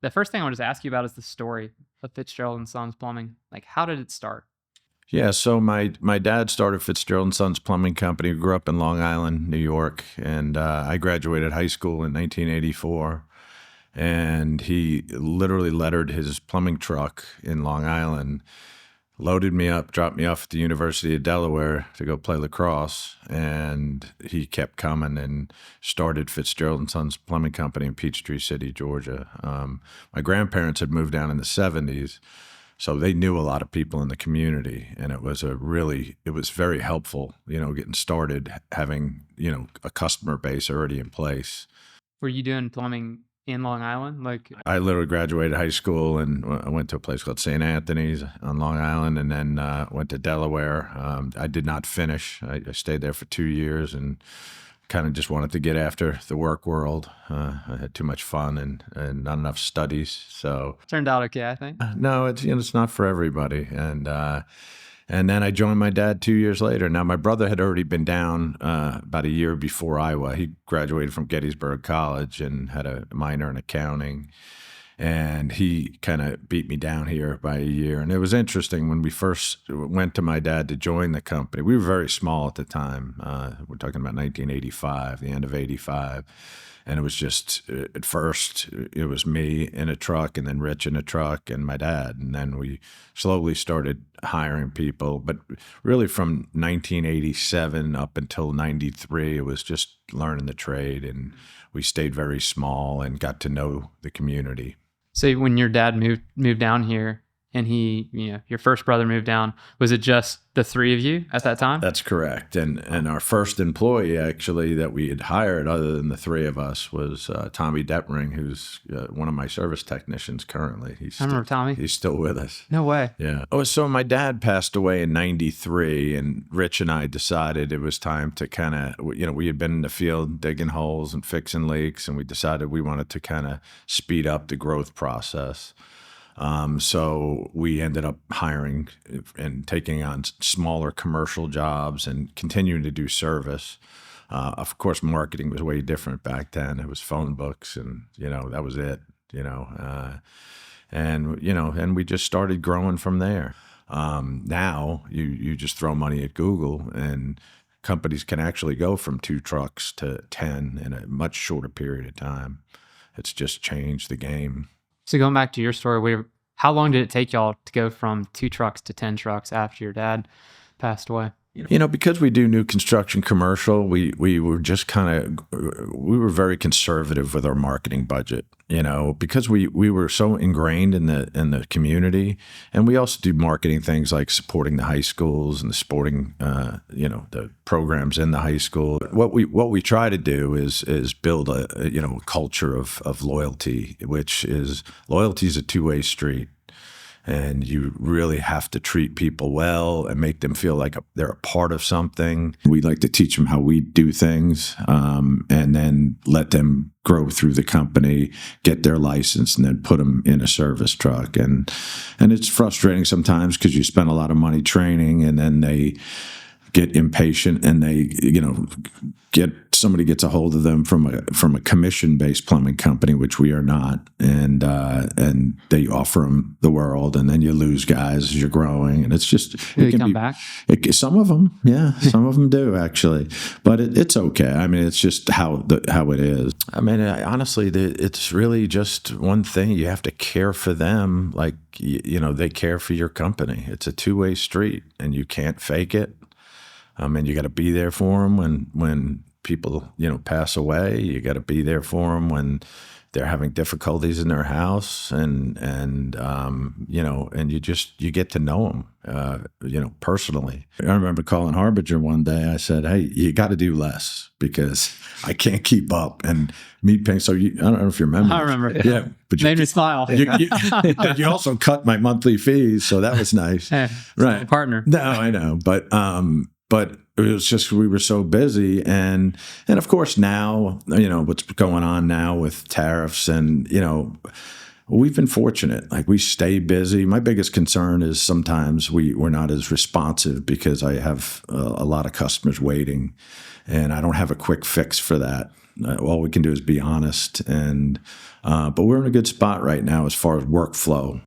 the first thing I want to ask you about is the story of Fitzgerald and Sons Plumbing. Like, how did it start? Yeah, so my dad started Fitzgerald Sons Plumbing Company. Grew up in Long Island, New York, and I graduated high school in 1984. And he literally lettered his plumbing truck in Long Island, loaded me up, dropped me off at the University of Delaware to go play lacrosse, and he kept coming and started Fitzgerald and Sons Plumbing Company in Peachtree City, Georgia. My grandparents had moved down in the 70s. So they knew a lot of people in the community, and it was very helpful, getting started, having, a customer base already in place. Were you doing plumbing in Long Island? Like, I literally graduated high school and I went to a place called St. Anthony's on Long Island, and then went to Delaware. I did not finish. I stayed there for 2 years and kind of just wanted to get after the work world. I had too much fun and not enough studies. So turned out okay, I think. No, it's not for everybody. And then I joined my dad 2 years later. Now my brother had already been down about a year before I was. He graduated from Gettysburg College and had a minor in accounting. And he kind of beat me down here by a year. And it was interesting when we first went to my dad to join the company. We were very small at the time. We're talking about 1985, the end of 85. And it was just, at first, it was me in a truck, and then Rich in a truck, and my dad. And then we slowly started hiring people. But really from 1987 up until 93, it was just learning the trade. And we stayed very small and got to know the community. So when your dad moved down here, and your first brother moved down, was it just the three of you at that time? That's correct. And our first employee, actually, that we had hired, other than the three of us, was Tommy Detmering, who's one of my service technicians currently. I remember Tommy. He's still with us. No way. Yeah. Oh, so my dad passed away in 93, and Rich and I decided it was time to kind of, we had been in the field digging holes and fixing leaks, and we decided we wanted to kind of speed up the growth process. So we ended up hiring and taking on smaller commercial jobs and continuing to do service. Of course, marketing was way different back then. It was phone books, and that was it. And we just started growing from there. Now you just throw money at Google, and companies can actually go from 2 trucks to 10 in a much shorter period of time. It's just changed the game. So going back to your story, how long did it take y'all to go from 2 trucks to 10 trucks after your dad passed away? Because we do new construction commercial, we were just we were very conservative with our marketing budget, because we were so ingrained in the community. And we also do marketing things like supporting the high schools and the sporting, the programs in the high school. What we try to do is build a culture of loyalty, which is loyalty is a two-way street. And you really have to treat people well and make them feel like they're a part of something. We like to teach them how we do things, and then let them grow through the company, get their license, and then put them in a service truck. And it's frustrating sometimes because you spend a lot of money training, and then they get impatient, and they, somebody gets a hold of them from a commission-based plumbing company, which we are not, and they offer them the world, and then you lose guys as you're growing, and it's just do they come back? Some of them, yeah, some of them do actually, but it's okay. I mean, it's just how it is. I mean, honestly, it's really just one thing. You have to care for them, like they care for your company. It's a two-way street, and you can't fake it. And you got to be there for them when people, pass away. You got to be there for them when they're having difficulties in their house, and you get to know them, personally. I remember calling Harbinger one day. I said, "Hey, you got to do less because I can't keep up." And meat paying. So I don't know if you remember. I remember. Yeah, but made me smile. You also cut my monthly fees, so that was nice. Hey, right, partner. No, I know, but it was just we were so busy, and of course now what's going on now with tariffs, and we've been fortunate. Like, we stay busy. My biggest concern is sometimes we're not as responsive because I have a lot of customers waiting, and I don't have a quick fix for that. All we can do is be honest. And but we're in a good spot right now as far as workflow.